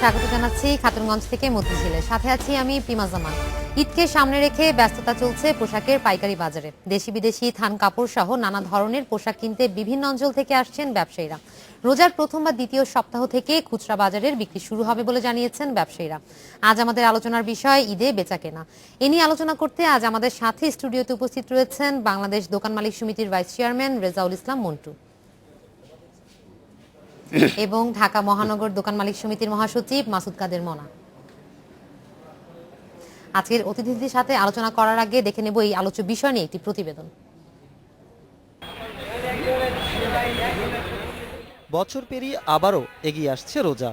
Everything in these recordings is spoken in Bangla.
স্বাগত জানাচ্ছি খাতুনগঞ্জ থেকে মতিঝিলে। সাথে আছি আমি প্রিমা জামান। ঈদকে সামনে রেখে ব্যস্ততা চলছে পোশাকের পাইকারি বাজারে। দেশি বিদেশি থান কাপড় সহ নানা ধরনের পোশাক কিনতে বিভিন্ন অঞ্চল থেকে আসছেন ব্যবসায়ীরা। রোজার প্রথম বা দ্বিতীয় সপ্তাহ থেকে খুচরা বাজারের বিক্রি শুরু হবে বলে জানিয়েছেন ব্যবসায়ীরা। আজ আমাদের আলোচনার বিষয় ঈদে বেচাকেনা। এ নিয়ে আলোচনা করতে আজ আমাদের সাথে স্টুডিওতে উপস্থিত রয়েছেন বাংলাদেশ দোকান মালিক সমিতির ভাইস চেয়ারম্যান রেজাউল ইসলাম মন্টু এবং ঢাকা মহানগর দোকান মালিক সমিতির মহাসচিব মাসুদ কাদের মনা। আজকের অতিথিদের সাথে আলোচনা করার আগে দেখে নেব এই আলোচ্য বিষয় নিয়ে একটি প্রতিবেদন। বছর পেরিয়ে আবারও এগিয়ে আসছে রোজা,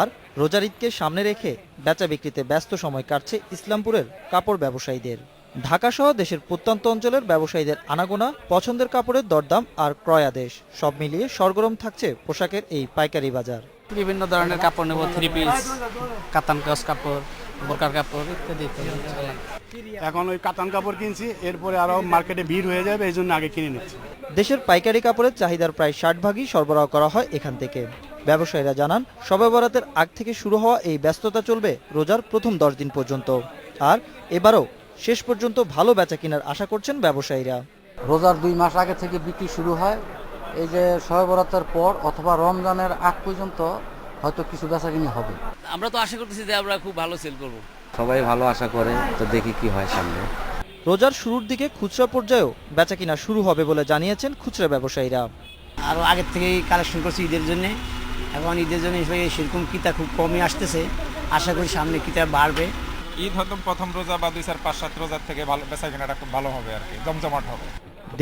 আর রোজার ঈদকে সামনে রেখে বেচা বিক্রিতে ব্যস্ত সময় কাটছে ইসলামপুরের কাপড় ব্যবসায়ীদের। ঢাকা সহ দেশের প্রত্যন্ত অঞ্চলের ব্যবসায়ীদের আনাগোনা, পছন্দের কাপড়ের দরদাম আর ক্রয়াদেশ সব মিলিয়ে সরগরম থাকছে পোশাকের এই পাইকারি বাজার। বিভিন্ন ধরনের কাপড় নেব, থ্রি পিস, কাতান কাজ কাপড়, বোরকার কাপড় ইত্যাদি। এখন ওই কাতান কাপড় কিনছি, এরপরে আরো মার্কেটে ভিড় হয়ে যাবে, এই জন্য আগে কিনে নিচ্ছি। দেশের পাইকারি কাপড়ের চাহিদার প্রায় 60 ভাগই সরবরাহ করা হয় এখান থেকে। ব্যবসায়ীরা জানান, শবে বরাতের আগ থেকে শুরু হওয়া এই ব্যস্ততা চলবে রোজার প্রথম 10 দিন পর্যন্ত। আর এবারও শেষ পর্যন্ত ভালো বেচা কেনার আশা করছেন ব্যবসায়ীরা। রোজার 2 মাস আগে থেকে বিক্রি শুরু হয়। এই যে শবে বরাতের পর অথবা রমজানের আগ পর্যন্ত হয়তো কিছু বেচাকিনি হবে। আমরা তো আশা করতেছি যে আমরা খুব ভালো সেল করব। সবাই ভালো আশা করে, তো দেখি কি হয় সামনে। রোজার শুরুর দিকে খুচরা পর্যায়েও বেচাকিনা শুরু হবে বলে জানিয়েছেন খুচরা ব্যবসায়ীরা। আরও আগের থেকেই কালেকশন করছি ঈদের জন্য। এখন ঈদের জন্য সেরকম কিতা খুব কমই আসতেছে। আশা করি সামনে কিতা বাড়বে। ঈদ হয়তো প্রথম রোজা বা 2, 4, 5, 7 রোজার থেকে ভালো বেচা কেনাটা খুব ভালো হবে আর কি, জমজমাট হবে।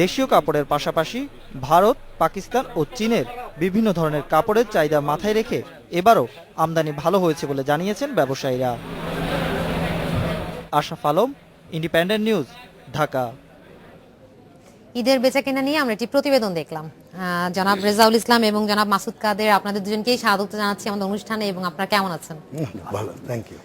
দেশীয় কাপড়ের পাশাপাশি ভারত, পাকিস্তান ও চীনের বিভিন্ন ধরনের কাপড়ের চাহিদা মাথায় রেখে এবারও আমদানি ভালো হয়েছে বলে জানিয়েছেন ব্যবসায়ীরা। Ashraf Alam, independent news, Dhaka. ঈদের বেচাকেনা নিয়ে আমরা একটি প্রতিবেদন দেখলাম। জনাব রেজাউল ইসলাম এবং জনাব মাসুদ কাদের, আপনাদের দুজনকেই স্বাগত জানাচ্ছি আমাদের অনুষ্ঠানে। এবং আপনারা কেমন আছেন? ভালো, থ্যাংক ইউ।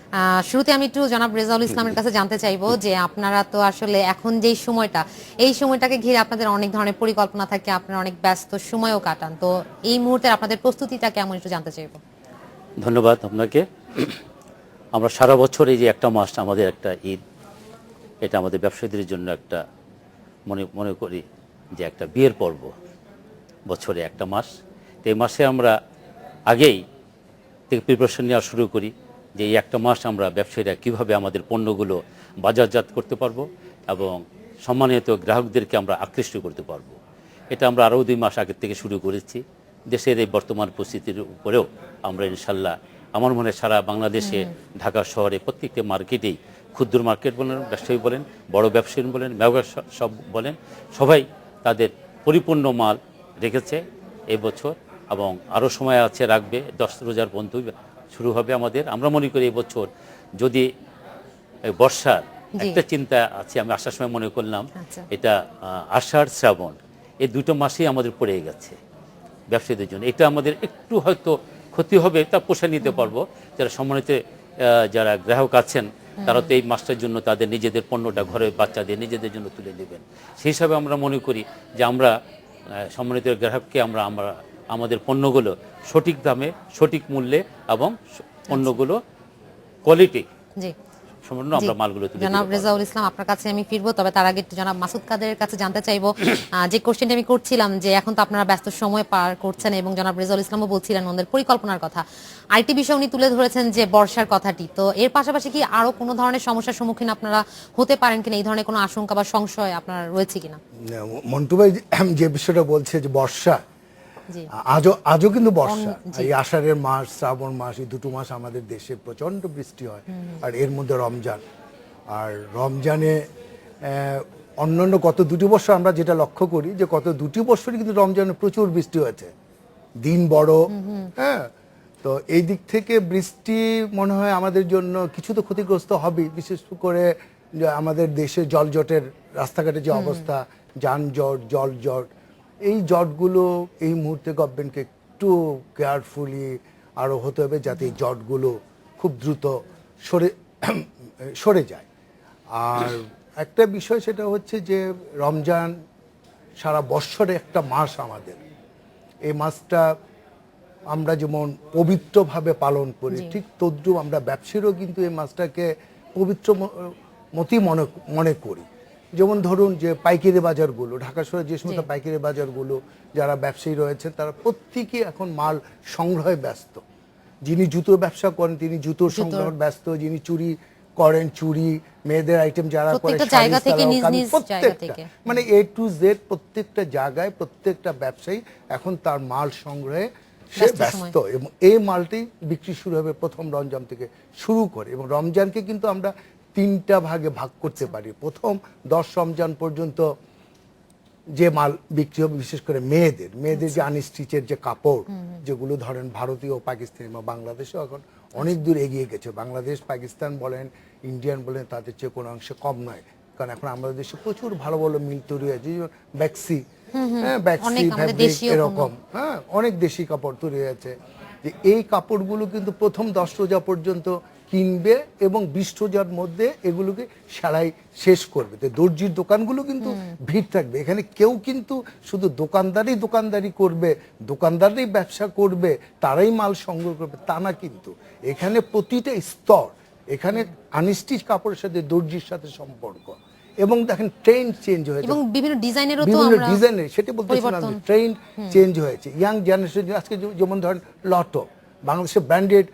শুরুতে আমি একটু জনাব রেজাউল ইসলামের কাছে জানতে চাইবো যে আপনারা তো আসলে এখন যেই সময়টা, এই সময়টাকে ঘিরে আপনাদের অনেক ধরনের পরিকল্পনা থাকে, আপনারা অনেক ব্যস্ত সময়ও কাটান, তো এই মুহূর্তে আপনাদের প্রস্তুতিটা কেমন একটু জানতে চাইবো। ধন্যবাদ আপনাকে। আমরা সারা বছর এই যে একটা মাস আমাদের একটা ঈদ, এটা আমাদের ব্যবসায়ীদের জন্য একটা মনে করি যে একটা বিয়ের পর্ব। বছরে একটা মাস, তো এই মাসে আমরা আগেই থেকে প্রিপারেশন নেওয়া শুরু করি যে এই একটা মাস আমরা ব্যবসায়ীরা কীভাবে আমাদের পণ্যগুলো বাজারজাত করতে পারবো এবং সম্মানিত গ্রাহকদেরকে আমরা আকৃষ্ট করতে পারবো। এটা আমরা আরও 2 মাস আগের থেকে শুরু করেছি। দেশের এই বর্তমান পরিস্থিতির উপরেও আমরা ইনশাল্লাহ, আমার মনে হয় সারা বাংলাদেশে ঢাকা শহরে প্রত্যেকটি মার্কেটেই, ক্ষুদ্র মার্কেট বলেন, ব্যবসায়ী বলেন, বড় ব্যবসায়ী বলেন, ব্যবসা সব বলেন, সবাই তাদের পরিপূর্ণ মাল রেখেছে এই বছর এবং আরও সময় আছে, রাখবে। 10 রোজার পর্যন্ত শুরু হবে আমাদের। আমরা মনে করি এই বছর যদি বর্ষার একটা চিন্তা আছে, আমি আসার সময় মনে করলাম এটা আষাঢ় শ্রাবণ, এই 2টো মাসেই আমাদের পড়ে গেছে ব্যবসায়ীদের জন্য। এটা আমাদের একটু হয়তো ক্ষতি হবে, তা পোষায় নিতে পারবো। যারা সম্মানিত যারা গ্রাহক আছেন তারা তো এই মাসটার জন্য তাদের নিজেদের পণ্যটা ঘরে বাচ্চাদের নিজেদের জন্য তুলে নেবেন। সেই হিসাবে আমরা মনে করি যে আমরা সম্মানিত গ্রাহককে আমরা আমাদের পণ্যগুলো সঠিক দামে, সঠিক মূল্যে এবং পণ্যগুলো কোয়ালিটি সম্পূর্ণ আমরা মালগুলো তুলে দেব। জনাব রেজাউল ইসলাম, আপনার কাছে আমি ফিরবো, তবে তার আগে একটু জনাব মাসুদ কাদের কাছে জানতে চাইবো যে কোশ্চেনটা আমি করছিলাম যে এখন তো আপনারা ব্যস্ত সময় পার করছেন এবং জনাব রেজাউল ইসলামও বলছিলেন ওনাদের পরিকল্পনার কথা। আরেকটি বিষয় উনি তুলে ধরেছেন যে বর্ষার কথাটি, তো এর পাশাপাশি কি আরো কোনো ধরনের সমস্যার সম্মুখীন আপনারা হতে পারেন কিনা, এই ধরনের কোনো আশঙ্কা বা সংশয় আপনার রয়েছে কিনা? মন্টু ভাই যে বিষয়টা বলছে যে বর্ষা, আজও কিন্তু বর্ষা, এই আষাঢ়ের মাস, শ্রাবণ মাস, এই 2টো মাস আমাদের দেশে প্রচন্ড বৃষ্টি হয়। আর এর মধ্যে রমজান, আর রমজানে অন্যান্য গত 2টি বছর আমরা যেটা লক্ষ্য করি যে গত 2টি বছরই কিন্তু রমজানে প্রচুর বৃষ্টি হয়েছে, দিন বড়। হ্যাঁ, তো এই দিক থেকে বৃষ্টি মনে হয় আমাদের জন্য কিছু তো ক্ষতিগ্রস্ত হবে, বিশেষ করে আমাদের দেশে জলজটের, রাস্তাঘাটের যে অবস্থা, যানজট, জলজট, এই জটগুলো এই মুহূর্তে গভর্নমেন্টকে একটু কেয়ারফুলি আরও হতে হবে যাতে এই জটগুলো খুব দ্রুত সরে যায়। আর একটা বিষয় সেটা হচ্ছে যে রমজান সারা বৎসরে একটা মাস আমাদের, এই মাসটা আমরা যেমন পবিত্রভাবে পালন করি, ঠিক তদ্রুপ আমরা ব্যবসায়ীরও কিন্তু এই মাছটাকে পবিত্র মতই মনে করি। যেমন ধরুন যে পাইকারি বাজারগুলো, ঢাকা শহরে যে সমস্ত পাইকারি বাজারগুলো, যারা ব্যবসায়ী রয়েছেন তারা প্রত্যেকেই এখন মাল সংগ্রহে ব্যস্ত। যিনি জুতোর ব্যবসা করেন তিনি জুতোর সংগ্রহে ব্যস্ত, যিনি চুরি করেন চুরি, মেয়েদের আইটেম যারা করে প্রত্যেকটা জায়গা থেকে নিজ নিজ জায়গা থেকে, মানে A to Z প্রত্যেকটা জায়গায় প্রত্যেকটা ব্যবসায়ী এখন তার মাল সংগ্রহে সে ব্যস্ত। এবং এই মালটি বিক্রি শুরু হবে প্রথম রমজান থেকে শুরু করে, এবং রমজানকে কিন্তু আমরা 3টা ভাগে ভাগ করতে পারি। প্রথম 10 রমজান পর্যন্ত যে মাল বিক্রি হবে, বিশেষ করে মেয়েদের যে আনস্টিচের যে কাপড়, যেগুলো ধরেন ভারতীয়, পাকিস্তানি বা বাংলাদেশও এখন অনেক দূর এগিয়ে গেছে। বাংলাদেশ, পাকিস্তান বলেন, ইন্ডিয়ান বলেন, তাদের চেয়ে কোনো অংশে কম নয়, কারণ এখন আমাদের দেশে প্রচুর ভালো ভালো মিল তৈরি হয়েছে। ব্যাক্সি, ব্যাক্সি ফ্যাব্রিক, এরকম অনেক দেশি কাপড় তৈরি হয়েছে। যে এই কাপড়গুলো কিন্তু প্রথম 10 রোজা পর্যন্ত কিনবে এবং 20 রোজার মধ্যে এগুলোকে সেলাই শেষ করবে। তো দর্জির দোকানগুলো কিন্তু ভিড় থাকবে। এখানে কেউ কিন্তু শুধু দোকানদারি করবে, দোকানদারই ব্যবসা করবে, তারাই মাল সংগ্রহ করবে তা না, কিন্তু এখানে প্রতিটা স্তর, এখানে আনস্টিচ কাপড়ের সাথে দর্জির সাথে সম্পর্ক। এবং দেখেন ট্রেন্ড চেঞ্জ হয়েছে, এবং বিভিন্ন ডিজাইনেরও তো বিভিন্ন আমরা ডিজাইনের, সেটা বলতেছিলাম যে ট্রেন্ড চেঞ্জ হয়েছে। ইয়াং জেনারেশন আজকে যেমন ধরেন লটো, বাংলাদেশে ব্র্যান্ডেড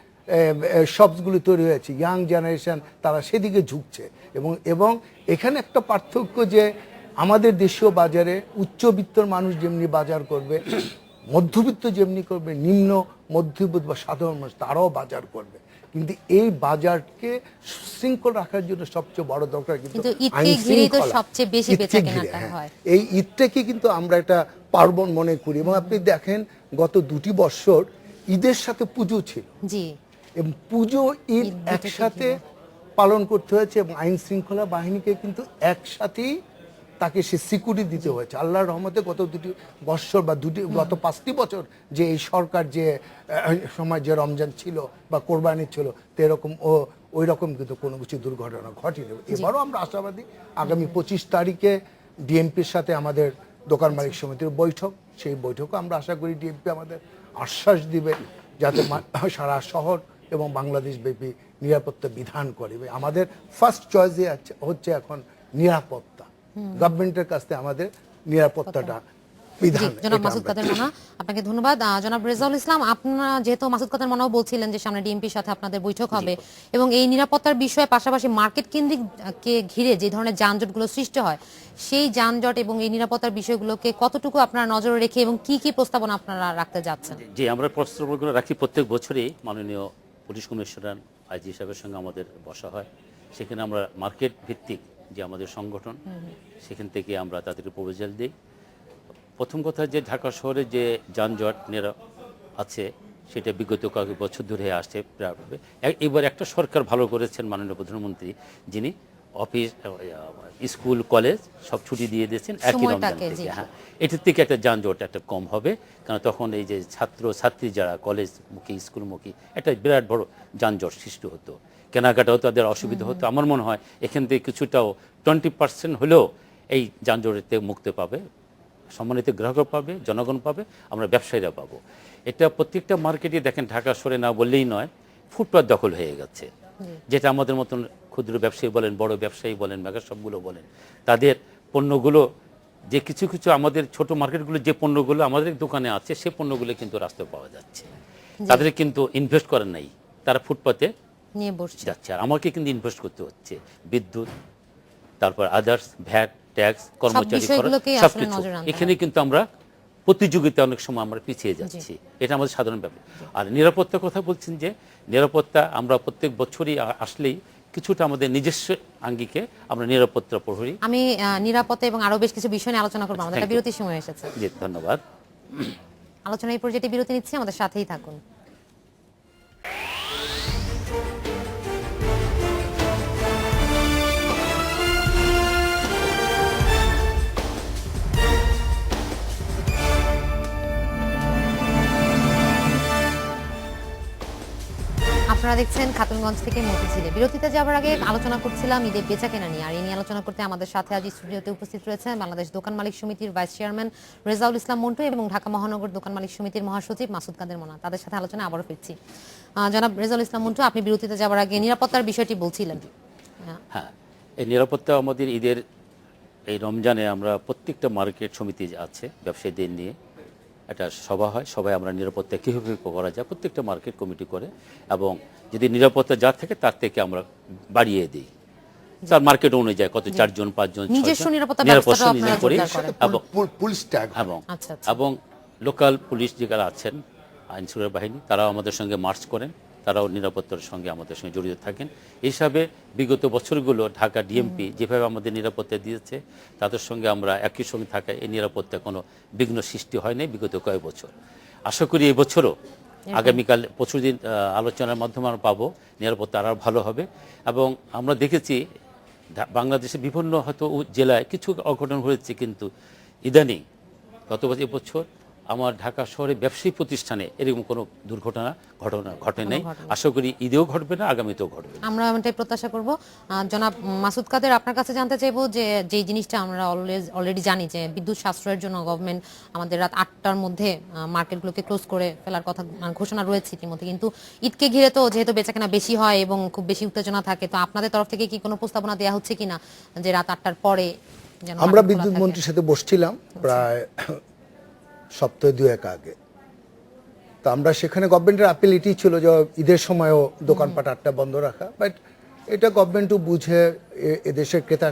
শপসগুলো তৈরি হয়েছে, ইয়াং জেনারেশন তারা সেদিকে ঝুঁকছে। এবং এখানে একটা পার্থক্য যে আমাদের দেশীয় বাজারে উচ্চবিত্তর মানুষ যেমনি বাজার করবে, মধ্যবিত্ত যেমনি করবে, নিম্ন মধ্যবিত্ত বা সাধারণ মানুষ তারাও বাজার করবে। কিন্তু এই বাজারকে শৃঙ্খল রাখার জন্য সবচেয়ে বড় দরকার কিন্তু ঈদকে ঘিরেই তো সবচেয়ে বেশি বেচাকেনাটা হয়। এই ঈদটাকে কিন্তু আমরা একটা পার্বণ মনে করি। এবং আপনি দেখেন গত 2টি বছর ঈদের সাথে পুজো ছিল, জি, এবং পুজো ঈদ একসাথে পালন করতে হয়েছে, এবং আইন শৃঙ্খলা বাহিনীকে কিন্তু একসাথেই তাকে সে সিকিউরিটি দিতে হয়েছে। আল্লাহর রহমতে গত 2টি বছর বা গত 5টি বছর যে এই সরকার যে সময় যে রমজান ছিল বা কোরবানি ছিল, তো এরকম ওই রকম কিন্তু কোনো কিছু দুর্ঘটনা ঘটেনি। এবারও আমরা আশাবাদী, আগামী 25 তারিখে ডিএমপির সাথে আমাদের দোকান মালিক সমিতির বৈঠক, সেই বৈঠকে আমরা আশা করি ডিএমপি আমাদের আশ্বাস দিবে যাতে সারা শহর এবং বাংলাদেশ ব্যাপী নিরাপত্তা বিধান করবে। আমাদের ফার্স্ট চয়েস হচ্ছে এখন নিরাপত্তা, গভর্নমেন্টের কাছ থেকে আমাদের নিরাপত্তাটা বিধান। জনাব মাসুদ কাদের মোনা, আপনাকে ধন্যবাদ। জনাব রেজাউল ইসলাম, আপনারা যেহেতু মাসুদ কাদের মোনাও বলছিলেন যে সামনে ডিএমপির সাথে আপনাদের বৈঠক হবে, এবং এই নিরাপত্তার বিষয়ে পাশাপাশি মার্কেট কেন্দ্রিক কে ঘিরে যে ধরনের যানজটগুলো সৃষ্টি হয়, সেই যানজট এবং এই নিরাপত্তার বিষয়গুলোকে কতটুকু আপনারা নজরে রেখে এবং কি কি প্রস্তাবনা আপনারা রাখতে যাচ্ছেন? যে আমরা প্রস্তাবনাগুলো রাখি প্রত্যেক বছরই। মাননীয় পুলিশ কমিশনার আইজি সাহেবের সঙ্গে আমাদের বসা হয়, সেখানে আমরা মার্কেট ভিত্তিক যে আমাদের সংগঠন, সেখান থেকে আমরা তাদেরকে প্রপোজাল দিই। প্রথম কথা যে ঢাকা শহরে যে যানজট আছে সেটা বিগত কয়েক বছর ধরে আসছে। এবার একটা সরকার ভালো করেছেন মাননীয় প্রধানমন্ত্রী, যিনি অফিস, স্কুল, কলেজ সব ছুটি দিয়ে দিয়েছেন একই রমজান থেকে। হ্যাঁ, এটার থেকে একটা যানজট একটা কম হবে, কারণ তখন এই যে ছাত্রী যারা কলেজমুখী, স্কুলমুখী, একটা বিরাট বড় যানজট সৃষ্টি হতো, কেনাকাটাও তাদের অসুবিধা হতো। আমার মনে হয় এখান থেকে কিছুটাও 20% হলেও এই যানজটের মুক্তি পাবে, সম্মানিত গ্রাহকরা পাবে, জনগণ পাবে, আমরা ব্যবসায়ীরা পাবো। এটা প্রত্যেকটা মার্কেটে দেখেন, ঢাকা শহরে না বললেই নয়, ফুটপাত দখল হয়ে গেছে, যেটা আমাদের মতন ক্ষুদ্র ব্যবসায়ী বলেন, বড় ব্যবসায়ী বলেন, মেগা শপগুলো বলেন, তাদের পণ্যগুলো যে কিছু আমাদের ছোট মার্কেটগুলো যে পণ্যগুলো আমাদের দোকানে আছে, সে পণ্যগুলো কিন্তু রাস্তায় পাওয়া যাচ্ছে। তাদের কিন্তু ইনভেস্ট করেন নাই, তারা ফুটপাতে নিয়ে বসছে যাচ্ছে। আর আমাকে কিন্তু ইনভেস্ট করতে হচ্ছে, বিদ্যুৎ, তারপর আদার্স, ভ্যাট, ট্যাক্স, কর্মচারী খরচ, সবকিছু। এখানে কিন্তু আমরা প্রতিযোগিতা অনেক সময় আমরা পিছিয়ে যাচ্ছি, এটা আমাদের সাধারণ ব্যাপার। আর নিরাপত্তার কথা বলছেন, যে নিরাপত্তা আমরা প্রত্যেক বছরই আসলেই কিছুটা আমাদের নিজস্ব আঙ্গিকে আমরা নিরাপত্তা প্রহরী। আমি নিরাপত্তা এবং আরো বেশ কিছু বিষয় নিয়ে আলোচনা করবো, আমাদের বিরতির সময় এসেছে। জি, ধন্যবাদ। আলোচনা এই পর্যায়ে বিরতি নিচ্ছি, আমাদের সাথেই থাকুন। আপনারা দেখছেন খাতুনগঞ্জ থেকে মতিঝিলে। বিরতিতে যাওয়ার আগে আলোচনা করছিলাম ঈদের বেচাকেনা নিয়ে। আর এই নিয়ে আলোচনা করতে আমাদের সাথে আজ স্টুডিওতে উপস্থিত রয়েছেন বাংলাদেশ দোকান মালিক সমিতির ভাইস চেয়ারম্যান রেজাউল ইসলাম মন্টু এবং ঢাকা মহানগর দোকান মালিক সমিতির মহাসচিব মাসুদ কাদের মোনা। তাদের সাথে আলোচনা আবারও ফিরছি। জনাব রেজাউল ইসলাম মন্টু, আপনি বিরতিতে যাওয়ার আগে নিরাপত্তার বিষয়টি বলছিলেন। হ্যাঁ, এই নিরাপত্তা আমাদের ঈদের এই রমজানে আমরা প্রত্যেকটা মার্কেট সমিতি আছে ব্যবসায়ীদের নিয়ে একটা সভা হয়, সবাই আমরা নিরাপত্তা কীভাবে করা যায় প্রত্যেকটা মার্কেট কমিটি করে, এবং যদি নিরাপত্তা যা থাকে তার থেকে আমরা বাড়িয়ে দিই তার মার্কেট অনুযায়ী কত 4 জন 5 জন নিজস্ব নিরাপত্তা ব্যবস্থাটা আপনারা করি, জোরদার করেন। পুলিশ ট্যাগ এবং লোকাল পুলিশ যারা আছেন আইন শৃঙ্খলা বাহিনী তারাও আমাদের সঙ্গে মার্চ করেন, তারাও নিরাপত্তার সঙ্গে আমাদের সঙ্গে জড়িত থাকেন। এই হিসাবে বিগত বছরগুলো ঢাকা ডিএমপি যেভাবে আমাদের নিরাপত্তা দিয়েছে তাদের সঙ্গে আমরা একই সঙ্গে থাকায় এই নিরাপত্তা কোনো বিঘ্ন সৃষ্টি হয় নাই বিগত কয়েক বছর। আশা করি এই বছরও আগামীকাল পরশুদিন আলোচনার মাধ্যমে আমরা পাবো নিরাপত্তা আরও ভালো হবে। এবং আমরা দেখেছি বাংলাদেশে বিভিন্ন হয়তো জেলায় কিছু অঘটন হয়েছে, কিন্তু ইদানিং গত বছর আমার ঢাকা শহরে ব্যবসায়ী প্রতিষ্ঠানে এরকম কোনো দুর্ঘটনা ঘটে নাই। আশা করি ঈদেও ঘটবে না, আগামীতেও ঘটবে। আমরা এমনটাই প্রত্যাশা করব। জনাব মাসুদ কাদের, আপনার কাছে জানতে চাইবো যে যেই জিনিসটা আমরা অলরেডি জানি যে বিদ্যুৎ সাশ্রয়ের জন্য গভর্নমেন্ট আমাদের রাত 8টার মধ্যে মার্কেটগুলোকে ক্লোজ করে ফেলার কথা ঘোষণা রয়েছে ইতিমধ্যে, কিন্তু ঈদকে ঘিরে তো যেহেতু বেচাকেনা বেশি হয় এবং খুব বেশি উত্তেজনা থাকে, তো আপনাদের তরফ থেকে কি কোনো প্রস্তাবনা দেওয়া হচ্ছে কিনা যে রাত 8টার পরে? আমরা বিদ্যুৎ মন্ত্রীর সাথে বসছিলাম প্রায় সপ্তাহ 2-1 আগে, তো আমরা সেখানে গভর্নমেন্টের আপিল এটি ছিল যে ঈদের সময়ও দোকানপাট 8টা বন্ধ রাখা, বাট এটা গভর্নমেন্টও বুঝে, এদেশের ক্রেতা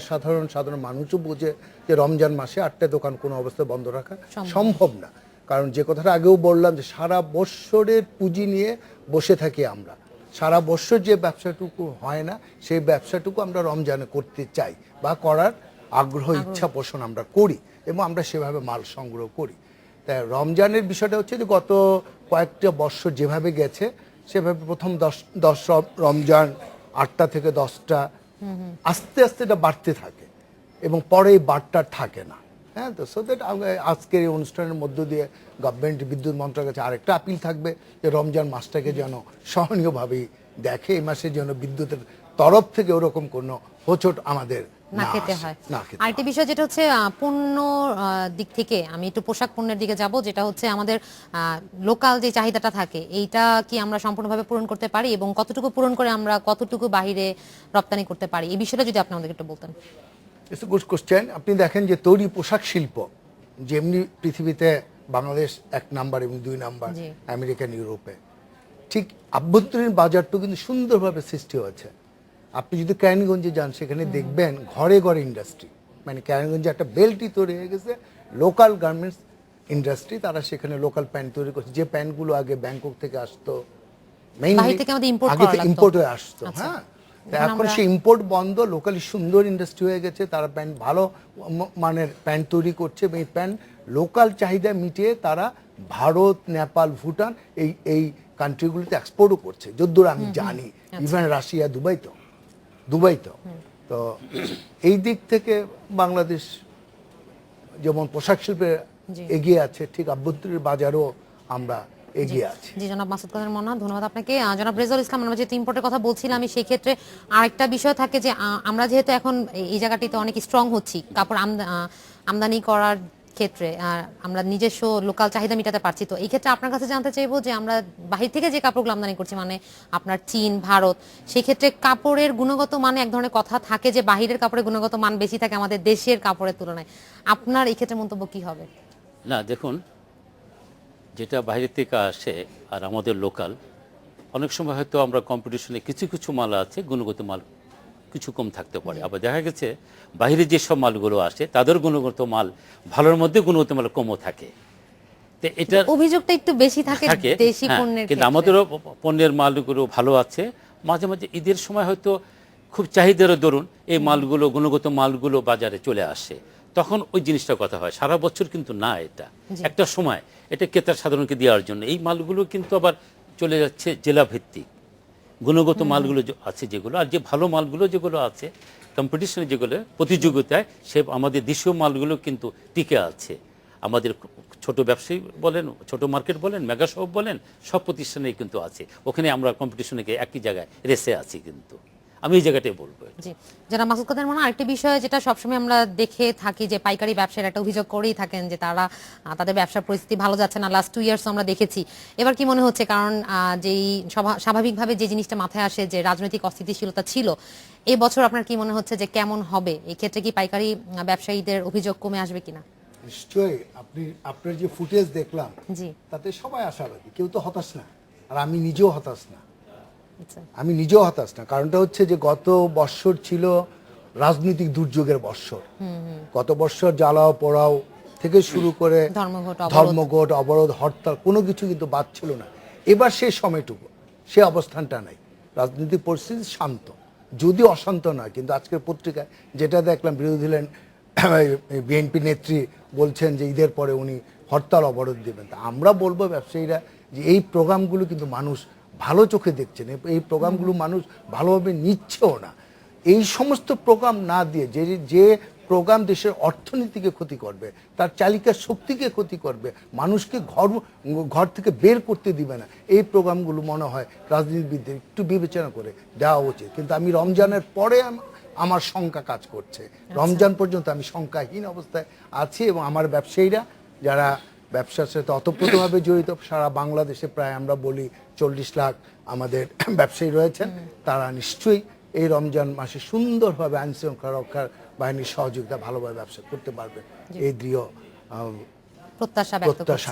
সাধারণ মানুষও বুঝে যে রমজান মাসে 8টা দোকান কোনো অবস্থায় বন্ধ রাখা সম্ভব না। কারণ যে কথাটা আগেও বললাম যে সারা বৎসরের পুঁজি নিয়ে বসে থাকি আমরা, সারা বৎসর যে ব্যবসাটুকু হয় না সেই ব্যবসাটুকু আমরা রমজানে করতে চাই বা করার আগ্রহ ইচ্ছা পোষণ আমরা করি এবং আমরা সেভাবে মাল সংগ্রহ করি। তাই রমজানের বিষয়টা হচ্ছে যে গত কয়েকটা বৎসর যেভাবে গেছে সেভাবে প্রথম 10 রমজান 8টা থেকে 10টা আস্তে আস্তে এটা বাড়তে থাকে এবং পরে এই বাড়টা থাকে না। হ্যাঁ, তো সো দ্যাট আজকের এই অনুষ্ঠানের মধ্য দিয়ে গভর্নমেন্ট বিদ্যুৎ মন্ত্রকের কাছে আরেকটা আপিল থাকবে যে রমজান মাসটাকে যেন সহনীয়ভাবেই দেখে, এই মাসে যেন বিদ্যুতের তরফ থেকে ওরকম কোনো হোঁচট আমাদের না খেতে হয়। আরেকটি বিষয় যেটা হচ্ছে পণ্য দিক থেকে আমি একটু পোশাক পণ্যের দিকে যাব, যেটা হচ্ছে আমাদের লোকাল যে চাহিদাটা থাকে এইটা কি আমরা সম্পূর্ণভাবে পূরণ করতে পারি এবং কতটুকু পূরণ করে আমরা কতটুকু বাহিরে রপ্তানি করতে পারি, এই বিষয়টা যদি আপনি আমাদেরকে একটু বলতেন। It's a good question. আপনি দেখেন যে তৈরি পোশাক শিল্প যেমনি পৃথিবীতে বাংলাদেশ 1 নাম্বার এবং 2 নাম্বার আমেরিকান ইউরোপে, ঠিক আভ্যন্তরীণ বাজারটাও কিন্তু সুন্দরভাবে সৃষ্টি হয়েছে। আপনি যদি ক্যারানীগঞ্জে যান সেখানে দেখবেন ঘরে ঘরে ইন্ডাস্ট্রি, মানে ক্যারানীগঞ্জে একটা বেল্টই তৈরি হয়ে গেছে লোকাল গার্মেন্টস ইন্ডাস্ট্রি, তারা সেখানে লোকাল প্যান্ট তৈরি করছে। যে প্যান্টগুলো আগে ব্যাংকক থেকে আসতো, বাহির থেকে আমাদের ইম্পোর্ট হয়ে আসতো, হ্যাঁ, এখন সেই ইম্পোর্ট বন্ধ, লোকালি সুন্দর ইন্ডাস্ট্রি হয়ে গেছে, তারা প্যান্ট ভালো মানের প্যান্ট তৈরি করছে এবং এই প্যান্ট লোকাল চাহিদা মিটিয়ে তারা ভারত, নেপাল, ভুটান এই কান্ট্রিগুলিতে এক্সপোর্টও করছে যদ্দূর আমি জানি, ইভেন রাশিয়া, দুবাই তো এই দিক থেকে বাংলাদেশ যেমন পোশাক শিল্পে এগিয়ে আছে, ঠিক আভ্যন্তরীণ বাজারও আমরা এগিয়ে আছি। জি জনাব মাসুদ কাদের মোনা, ধন্যবাদ আপনাকে। জনাব রেজাউল ইসলাম, আমরা যেহেতু ইম্পোর্টের কথা বলছিলাম, আমি সেই ক্ষেত্রে আরেকটা বিষয় থাকে যে আমরা যেহেতু এখন এই জায়গাটিতে অনেক স্ট্রং হচ্ছি কাপড় আমদানি করার ক্ষেত্রে, আমরা নিজস্ব লোকাল চাহিদা মেটাতে পারছি, তো এই ক্ষেত্রে আপনার কাছে জানতে চাইবো যে আমরা বাহির থেকে যে কাপড়গুলো আমদানি করছি, মানে আপনার চীন, ভারত, সেই ক্ষেত্রে কাপড়ের গুণগত মানে এক ধরনের কথা থাকে যে বাহিরের কাপড়ের গুণগত মান বেশি থাকে আমাদের দেশের কাপড়ের তুলনায়, আপনার এই ক্ষেত্রে মন্তব্য কি হবে? না, দেখুন, যেটা বাইরে থেকে আসে আর আমাদের লোকাল, অনেক সময় হয়তো আমরা কম্পিটিশনে কিছু কিছু মাল আছে গুণগত মাল কিছু কম থাকতে পারে, আবার দেখা গেছে বাইরে যেসব মালগুলো আসে তাদের গুণগত মাল ভালোর মধ্যে গুণগত মাল কমও থাকে। তো এটার অভিযোগটা একটু বেশি থাকে দেশি পণ্যের, কিন্তু আমাদেরও পণ্যের মালগুলো ভালো আছে। মাঝে মাঝে ঈদের সময় হয়তো খুব চাহিদার দরুন এই মালগুলো, গুণগত মালগুলো বাজারে চলে আসে, তখন ওই জিনিসটা কথা হয়। সারা বছর কিন্তু না, এটা একটা সময় এটা ক্রেতা সাধারণকে দেওয়ার জন্য। এই মালগুলো কিন্তু আবার চলে যাচ্ছে জেলা ভিত্তিক গুণগত মালগুলো আছে যেগুলো, আর যে ভালো মালগুলো যেগুলো আছে কম্পিটিশনে, যেগুলো প্রতিযোগিতায়, সে আমাদের দেশীয় মালগুলো কিন্তু টিকে আছে। আমাদের ছোট ব্যবসায়ী বলেন, ছোট মার্কেট বলেন, মেগা শপ বলেন, সব প্রতিষ্ঠানেই কিন্তু আছে। ওখানে আমরা কম্পিটিশনে একই জায়গায় রেসে আছি, কিন্তু আমি এই জায়গাটাই বলবো। জি, যারা মাসুদ কাদের মনে আরেকটি বিষয় যেটা সবসময় আমরা দেখে থাকি যে পাইকারি ব্যবসায়ীরা একটা অভিযোগ করেই থাকেন যে তারা তাদের ব্যবসার পরিস্থিতি ভালো যাচ্ছে না, লাস্ট 2 ইয়ার্স আমরা দেখেছি। এবার কি মনে হচ্ছে, কারণ যেই স্বাভাবিকভাবে যে জিনিসটা মাথায় আসে যে রাজনৈতিক অস্থিতিশীলতা ছিল, এই বছর আপনার কি মনে হচ্ছে যে কেমন হবে? এই ক্ষেত্রে কি পাইকারি ব্যবসায়ীদের অভিযোগ কমে আসবে কিনা? নিশ্চয়ই আপনার যে ফুটেজ দেখলাম জি, তাতে সবাই আশাবাদী, কেউ তো হতাশ না। আর আমি নিজেও হতাশ না, আচ্ছা, আমি নিজেও হতাশ না। কারণটা হচ্ছে যে গত বৎসর ছিল রাজনৈতিক দুর্যোগের বৎসর। গত বৎসর জ্বালাও পোড়াও থেকে শুরু করে ধর্মঘট, অবরোধ, হরতাল, কোনো কিছু কিন্তু বাদ ছিল না। এবার সেই সময়টুকু, সে অবস্থানটা নাই। রাজনৈতিক পরিস্থিতি শান্ত, যদিও অশান্ত নয়। কিন্তু আজকের পত্রিকায় যেটা দেখলাম, বিরোধী বিএনপি নেত্রী বলছেন যে ঈদের পরে উনি হরতাল অবরোধ দেবেন। তা আমরা বলবো ব্যবসায়ীরা যে এই প্রোগ্রামগুলো কিন্তু মানুষ ভালো চোখে দেখছেন, এই প্রোগ্রামগুলো মানুষ ভালোভাবে নিচ্ছেও না। এই সমস্ত প্রোগ্রাম না দিয়ে যে প্রোগ্রাম দেশের অর্থনীতিকে ক্ষতি করবে, তার চালিকা শক্তিকে ক্ষতি করবে, মানুষকে ঘর থেকে বের করতে দিবে না, এই প্রোগ্রামগুলো মনে হয় রাজনীতিবিদদের একটু বিবেচনা করে দেওয়া উচিত। কিন্তু আমি রমজানের পরে আমার শঙ্কা কাজ করছে। রমজান পর্যন্ত আমি শঙ্কাহীন অবস্থায় আছি, এবং আমার ব্যবসায়ীরা যারা ব্যবসার সাথে অতপ্রতভাবে জড়িত, সারা বাংলাদেশে প্রায় আমরা বলি 40 লাখ আমাদের ব্যবসায়ী রয়েছেন, তারা নিশ্চয়ই এই রমজান মাসে সুন্দরভাবে আইন শৃঙ্খলা রক্ষার বাহিনীর সহযোগিতা ভালোভাবে ব্যবসা করতে পারবে, এই দৃঢ় প্রত্যাশা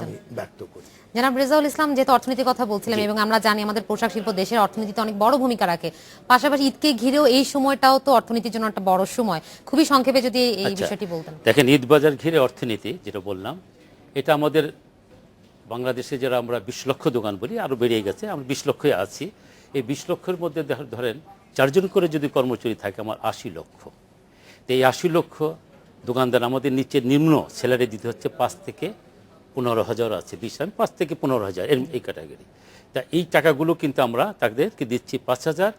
আমি ব্যক্ত করি। জনাব রেজাউল ইসলাম, যেহেতু অর্থনীতির কথা বলছিলাম এবং আমরা জানি আমাদের পোশাক শিল্প দেশের অর্থনীতিতে অনেক বড় ভূমিকা রাখে, পাশাপাশি ঈদকে ঘিরেও এই সময়টাও তো অর্থনীতির জন্য একটা বড় সময়। খুবই সংক্ষেপে যদি এই বিষয়টি বলতেন। দেখেন, ঈদ বাজার ঘিরে অর্থনীতি যেটা বললাম, এটা আমাদের বাংলাদেশে যারা আমরা 20 লক্ষ দোকান বলি, আরও বেরিয়ে গেছে, আমরা 20 লক্ষই আছি। এই 20 লক্ষের মধ্যে ধরেন 4 জন করে যদি কর্মচারী থাকে, আমার 80 লক্ষ। তো এই 80 লক্ষ দোকানদার আমাদের নিচে নিম্ন স্যালারি দিতে হচ্ছে 5 থেকে 15,000 আছে, 20 5 থেকে 15,000 এই ক্যাটাগরি। তা এই টাকাগুলো কিন্তু আমরা তাদেরকে দিচ্ছি 5,000,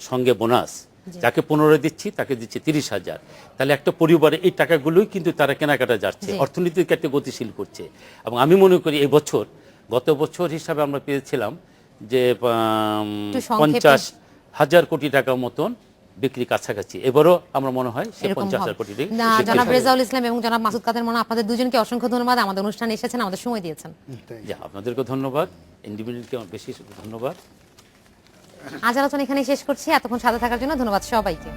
সঙ্গে বোনাস। যাকে 15 দিচ্ছি তাকে দিচ্ছি 30,000। তাহলে একটা পরিবারে এই টাকাগুলোই কিন্তু তারা কেনাকাটা যাচ্ছে, অর্থনীতিকে একটা গতিশীল করছে। এবং আমি মনে করি এই বছর, গত বছর হিসাবে আমরা পেয়েছিলাম যে 50,000 কোটি টাকার মতন বিক্রি কাছাকাছি। এবারও আমরা মনে হয় 50,000 কোটি। জনাব রেজাউল ইসলাম এবং জনাব মাসুদ কাদের মনে, আপনাদের দুজনকে অসংখ্য ধন্যবাদ, আমাদের অনুষ্ঠানে এসেছেন, আমাদের সময় দিয়েছেন। আপনাদেরকে ধন্যবাদ, ইন্ডিপেন্ডেন্টকে বেশি ধন্যবাদ। আজ আলোচনা এখানে শেষ করছি। এতক্ষণ সাথে থাকার জন্য ধন্যবাদ সবাইকে।